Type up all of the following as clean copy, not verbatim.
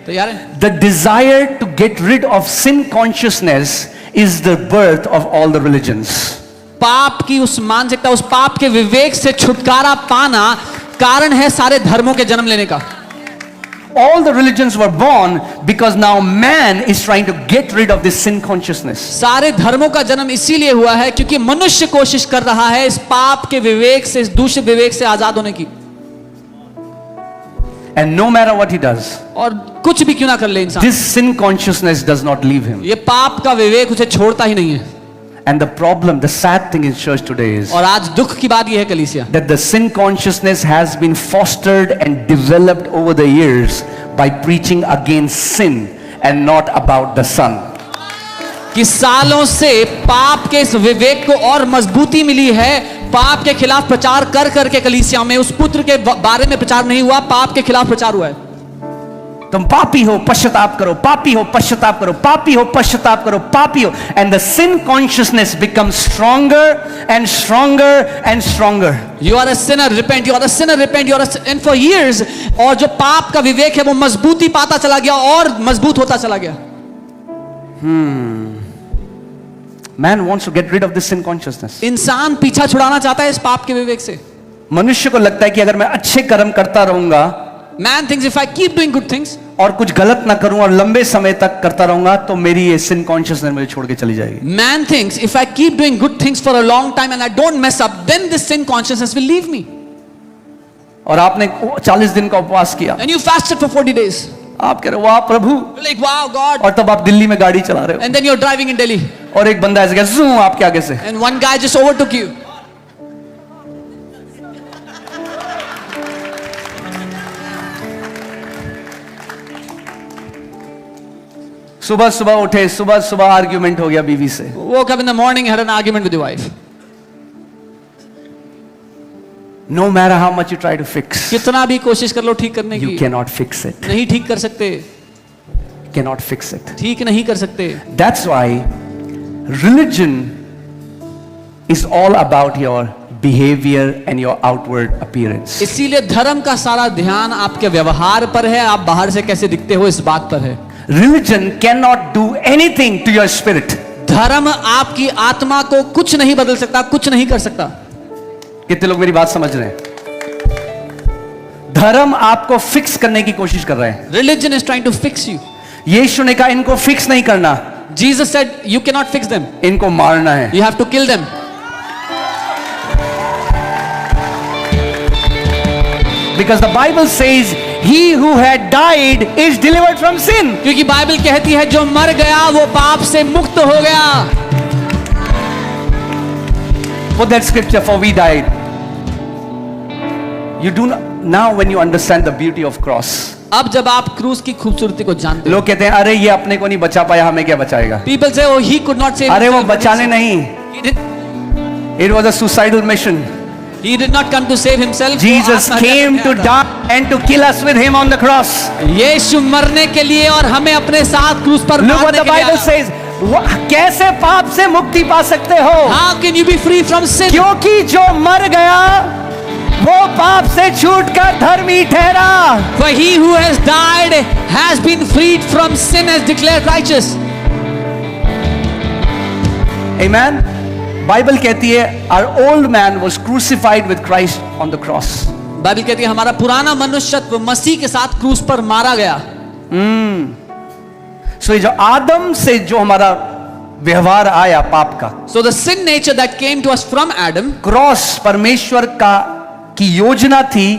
तैयार है? The desire to get rid of sin consciousness is the birth of all the religions. पाप की उस मानसिकता, उस पाप के विवेक से छुटकारा पाना कारण है सारे धर्मों के जन्म लेने का. All the religions were born because now man is trying to get rid of this sin consciousness. सारे धर्मों का जन्म इसीलिए हुआ है क्योंकि मनुष्य कोशिश कर रहा है इस पाप के विवेक से, इस दूषित विवेक से आजाद होने की. And no matter what he does, और कुछ भी क्यों ना कर ले इंसान, this sin consciousness does not leave him. ये पाप का विवेक उसे छोड़ता ही नहीं है. And the problem, the sad thing in church today is और आज दुख की बात यह है कलीसिया, that the sin consciousness has been fostered and developed over the years by preaching against sin and not about the Son. कि सालों से पाप के इस विवेक को और मजबूती मिली है. पाप के खिलाफ प्रचार कर करके कलीसिया में उस पुत्र के बारे में प्रचार नहीं हुआ, पाप के खिलाफ प्रचार हुआ है. तुम पापी हो, पश्चाताप करो, पापी हो, पश्चाताप करो, पापी हो, पश्चाताप करो, पापी हो. And the sin consciousness becomes stronger and stronger and stronger. You are a sinner, repent. You are a sinner, repent. You are a sin. And for years, और जो पाप का विवेक है वो मजबूती पाता चला गया और मजबूत होता चला गया. Man wants to get rid of this sin consciousness. इंसान पीछा छुड़ाना चाहता है इस पाप के विवेक से. मनुष्य को लगता है कि अगर मैं अच्छे कर्म करता रहूंगा, Man thinks if I keep doing good things और कुछ गलत ना करूं और लंबे समय तक करता रहूंगा, तो मेरी ये sin consciousness मुझे छोड़ के चली जाएगी. Man thinks if I keep doing good things for a long time and I don't mess up, then this sin consciousness will leave me. और आपने 40 दिन का उपवास किया, And you fasted for 40 days. आप कह रहे हो वाह प्रभु, You're like, wow, God. और तब आप दिल्ली में गाड़ी चला रहे हो And then you're driving in Delhi. और एक बंदा ऐसे गया ज़ूं आपके आगे से, And one guy just overtook you. सुबह सुबह उठे, सुबह सुबह आर्ग्यूमेंट हो गया बीवी से. Woke up in the morning, had an argument with your wife. No matter how much you try to fix, कितना भी कोशिश कर लो ठीक करने you की, cannot fix it. नहीं ठीक कर सकते, Cannot fix it. ठीक नहीं कर सकते. That's why religion is all about your behavior and your outward appearance. इसीलिए धर्म का सारा ध्यान आपके व्यवहार पर है, आप बाहर से कैसे दिखते हो इस बात पर है. Religion cannot do anything to your spirit. धर्म आपकी आत्मा को कुछ नहीं बदल सकता, कुछ नहीं कर सकता. कितने लोग मेरी बात समझ रहे हैं? धर्म आपको फिक्स करने की कोशिश कर रहे हैं. Religion is trying to fix you. यीशु ने कहा इनको फिक्स नहीं करना, Jesus said you cannot fix them. इनको मारना है. You have to kill them. Because the Bible says he who had died is delivered from sin. क्योंकि बाइबल कहती है जो मर गया वो पाप से मुक्त हो गया. Put that scripture, for we died. You do not, now when you understand the beauty of cross. अब जब आप क्रूस की खूबसूरती को जानते हो, लोग कहते हैं अरे ये अपने को नहीं बचा पाया, हमें क्या बचाएगा? people say oh he could not save अरे वो himself. बचाने नहीं, He it was a suicidal mission. did not come to save himself. Jesus वो आत्महत्या came to करने आया die and to kill us with him on the cross. था. यीशु मरने के लिए और हमें अपने साथ क्रूस पर Look what मारने the के लिए Bible आया. says. कैसे पाप से मुक्ति पा सकते हो? How can you be free from sin? क्योंकि जो मर गया वो पाप से छूटकर धर्मी ठहरा. For he who has died has been freed from sin, as declared righteous. Amen. Bible कहती है our old man was crucified with Christ on the cross. Bible कहती है हमारा पुराना मनुष्यत्व मसीह के साथ क्रूस पर मारा गया. So ये जो आदम से जो हमारा व्यवहार आया पाप का, So the sin nature that came to us from Adam, cross परमेश्वर की योजना थी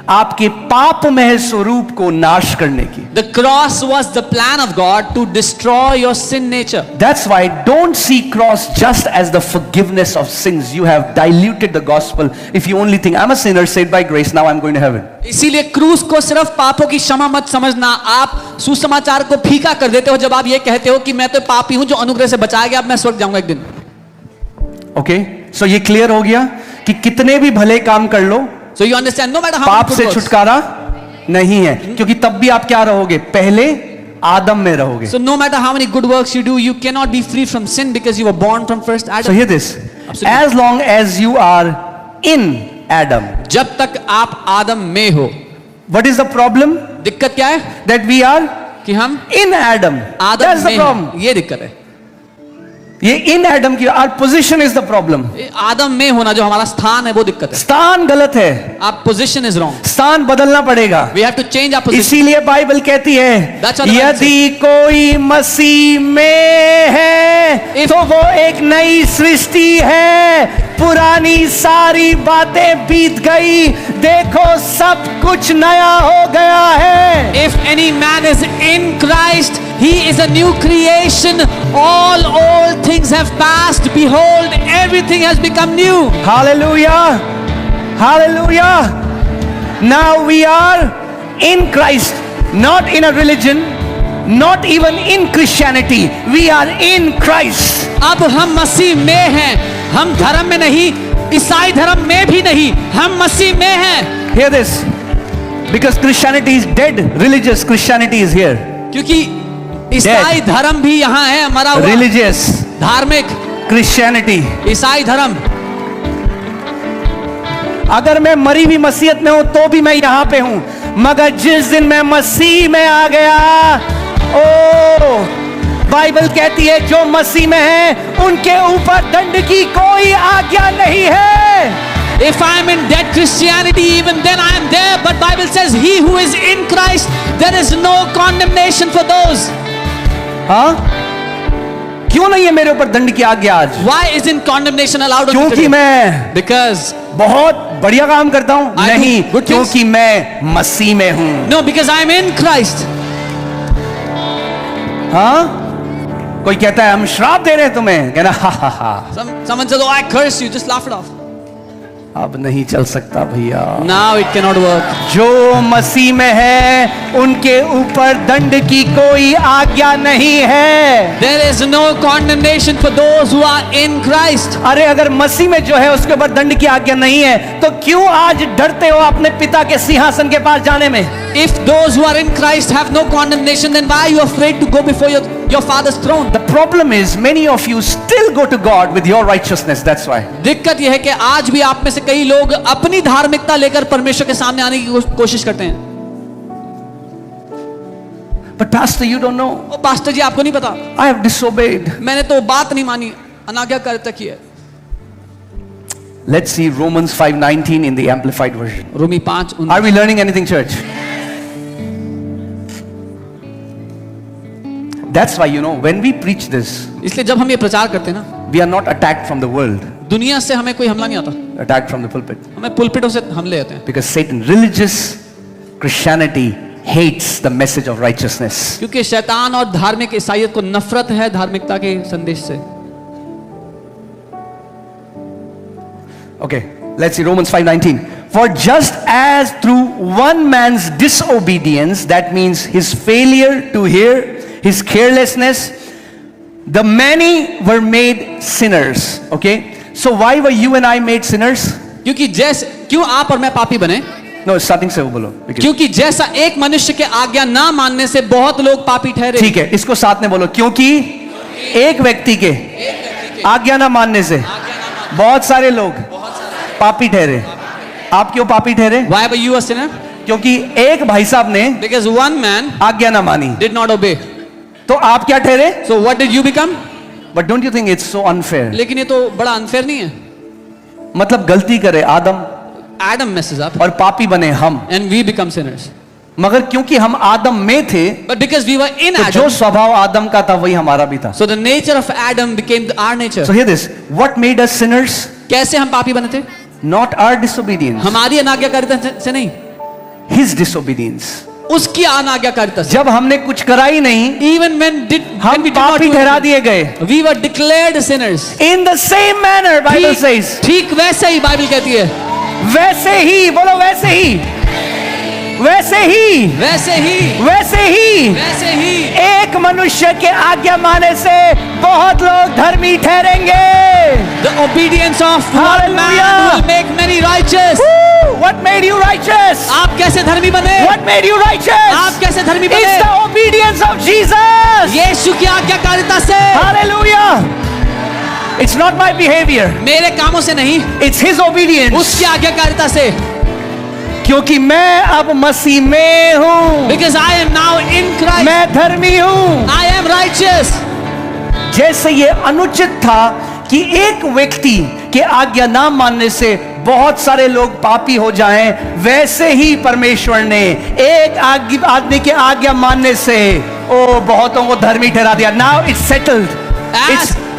आपके पापमय स्वरूप को नाश करने की. the cross was the plan of God to destroy your sin nature. That's why don't see cross just as the forgiveness of sins. You have diluted the gospel if you only think I'm a sinner saved by grace, now I'm going to heaven. इसीलिए क्रूस को सिर्फ पापों की क्षमा मत समझना. आप सुसमाचार को फीका कर देते हो जब आप ये कहते हो कि मैं तो पापी हूं जो अनुग्रह से बचाया गया, अब मैं स्वर्ग जाऊंगा एक दिन. Okay? So ये क्लियर हो गया कि कितने भी भले काम कर लो, So you understand, no matter how पाप much से good works. छुटकारा नहीं है, क्योंकि तब भी आप क्या रहोगे? पहले आदम में रहोगे. So no matter how many good works you do, you cannot be free from sin because you were born from first So Adam. hear this. Absolutely. As long as you are in Adam, जब तक आप आदम में हो. what is the problem? दिक्कत क्या है? That we are कि हम in Adam. Adam That's the में problem. हैं। ये दिक्कत है। ये in Adam की, our position is the problem. ये आदम में होना जो हमारा स्थान है वो दिक्कत है। स्थान गलत है, आप पोजीशन इज रॉन्ग। स्थान बदलना पड़ेगा। We have to change our position. इसीलिए बाइबल कहती है That's what the Bible यदि कोई मसीह में है If- तो वो एक नई सृष्टि है, पुरानी सारी बातें बीत गई, देखो सब कुछ नया हो गया है। If any man is in Christ, he is a new creation. All old things have passed. Behold, everything has become new. Hallelujah, hallelujah. Now we are in Christ, not in a religion, not even in Christianity. We are in Christ. अब हम मसीह में हैं, हम धर्म में नहीं, ईसाई धर्म में भी नहीं, हम मसीह में हैं। Hear this, because Christianity is dead, religious Christianity is here. क्योंकि ईसाई धर्म भी यहाँ है, मरा हुआ। Religious धार्मिक Christianity. ईसाई धर्म। अगर मैं मरी हुई मसीहत में हूं तो भी मैं यहां पे हूं, मगर जिस दिन मैं मसीह में आ गया, ओ बाइबल कहती है जो मसीह में है उनके ऊपर दंड की कोई आज्ञा नहीं है। If I am in dead Christianity, even then I am there. But Bible says, he who is in Christ, there is no condemnation for those. हाँ, क्यों नहीं है मेरे ऊपर दंड की आज्ञा आज? Why isn't condemnation allowed on me क्योंकि today? मैं Because बहुत बढ़िया काम करता हूं? I do नहीं, good things. क्योंकि मैं मसीह में हूं। no, because I am in Christ. हाँ, कोई कहता है हम श्राप दे रहे हैं तुम्हें, कहना हा हा हा, Someone says, "Oh, I curse you." Just laugh it off. अब नहीं चल सकता भैया। Now it cannot work. जो मसीह में है उनके ऊपर दंड की कोई आज्ञा नहीं है। There is no condemnation for those who are in Christ. अरे अगर मसीह में जो है उसके ऊपर दंड की आज्ञा नहीं है तो क्यों आज डरते हो अपने पिता के सिंहासन के पास जाने में? If those who are in Christ have no condemnation, then why are you afraid to go before your Father's throne? The problem is many of you still go to God with your righteousness. That's why. दिक्कत यह है कि आज भी आप में से कई लोग अपनी धार्मिकता लेकर परमेश्वर के सामने आने की कोशिश करते हैं। But pastor, you don't know. ओ पास्टर जी, आपको नहीं पता, I have disobeyed. मैंने तो बात नहीं मानी, अनाज्ञाकारिता की है। Let's see Romans 5:19 in the amplified version. Romi 5 Are we learning anything, church? That's why, you know, when we preach this, इसलिए जब हम ये प्रचार करते हैं ना, we are not attacked from the world, दुनिया से हमें कोई हमला नहीं आता, attacked from the pulpit. हमें पुलपिटों से हमले होते हैं। Because Satan, religious Christianity hates the message of righteousness. क्योंकि शैतान और धार्मिक ईसाईयत को नफरत है धार्मिकता के संदेश से। Okay, let's see Romans 5:19. For just as through one man's disobedience, that means his failure to hear, his carelessness, the many were made sinners. Okay, so why were you and I made sinners? क्योंकि जैसे क्यों आप और मैं पापी बने? No, starting से वो बोलो। Because- क्योंकि जैसा एक मनुष्य के आज्ञा ना मानने से बहुत लोग पापी ठहरे। ठीक है, इसको साथ में बोलो। क्योंकि एक व्यक्ति के आज्ञा ना मानने से बहुत सारे लोग पापी ठहरे। आप क्यों पापी ठहरे? Why were you a sinner? क्योंकि एक भाई साहब ने Because one man आज्ञा ना मानी, did not obey. तो आप क्या ठहरे? So what did you become? But don't you think it's so unfair? लेकिन ये तो बड़ा अनफेयर नहीं है? मतलब गलती करे आदम Adam messes up और पापी बने हम, and we become sinners. मगर क्योंकि हम आदम में थे But because we were in तो जो Adam, स्वभाव आदम का था वही हमारा भी था। so the nature of Adam became our nature. So hear this, what made us sinners? कैसे हम पापी बने थे? Not our disobedience, हमारी अनाज्ञाकारिता से नहीं, his disobedience. उसकी अनाज्ञाकारिता से। जब हमने कुछ करा ही नहीं, Even when हम we did not पापी do ठहरा anything, दिए गए। we were declared sinners. In the same manner, Bible says, ठीक वैसे ही बाइबल कहती है, वैसे ही, बोलो वैसे ही, वैसे ही, वैसे ही, वैसे ही, वैसे ही एक मनुष्य के आज्ञा माने से बहुत लोग धर्मी ठहरेंगे। the obedience of one man Hallelujah. will make many righteous. Woo! What made you righteous? आप कैसे धर्मी बने? What made you righteous? आप कैसे धर्मी बने? It's the obedience of Jesus. यीशु की आज्ञाकारिता से। Hallelujah. It's not my behavior. मेरे कामों से नहीं, It's his obedience. उसकी आज्ञाकारिता से। क्योंकि मैं अब मसीह में हूं, Because I am now in Christ. मैं धर्मी हूं। I am righteous. जैसे ये अनुचित था कि एक व्यक्ति के आज्ञा ना मानने से बहुत सारे लोग पापी हो जाएं, वैसे ही परमेश्वर ने एक आदमी के आज्ञा मानने से बहुतों को धर्मी ठहरा दिया। Now it's settled.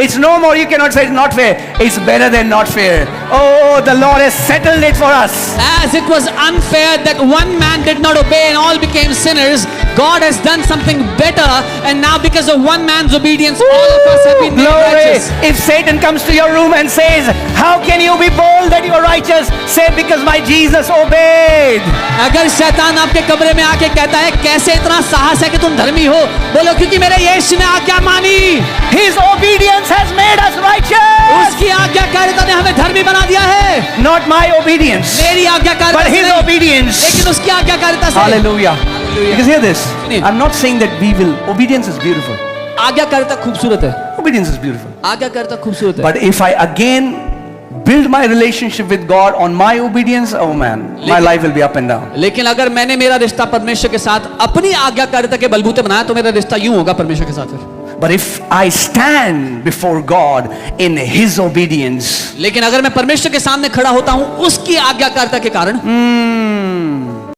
It's no more, you cannot say it's not fair. It's better than not fair. Oh, the Lord has settled it for us. As it was unfair that one man did not obey and all became sinners, God has done something better, and now because of one man's obedience, all of us have been made Glory. righteous. If Satan comes to your room and says, how can you be bold that you are righteous? Say, because my Jesus obeyed. अगर शैतान आपके कमरे में आके कहता है कैसे इतना साहस है कि तुम धर्मी हो, बोलो क्योंकि मेरे यीशु ने आज्ञा मानी। His obedience has made us righteous. उसकी आज्ञाकारिता ने हमें धर्मी बना दिया है। Not my obedience, मेरी आज्ञाकारिता but से his नहीं, obedience. लेकिन उसकी आज्ञाकारिता से। Hallelujah. Hallelujah. Because hear this. सुनिए। I'm not saying that we will. Obedience is beautiful. आज्ञाकारिता खूबसूरत है। Obedience is beautiful. आज्ञाकारिता खूबसूरत है। But if I again build my relationship with God on my obedience, oh man, my life will be up and down. लेकिन अगर मैंने मेरा रिश्ता परमेश्वर के साथ अपनी आज्ञाकारिता के बलबूते बनाया तो मेरा रिश्ता यूं होगा परमेश्वर के साथ फिर। But if I stand before God in His obedience, लेकिन अगर मैं परमेश्वर के सामने खड़ा होता हूं उसकी आज्ञाकारिता के कारण,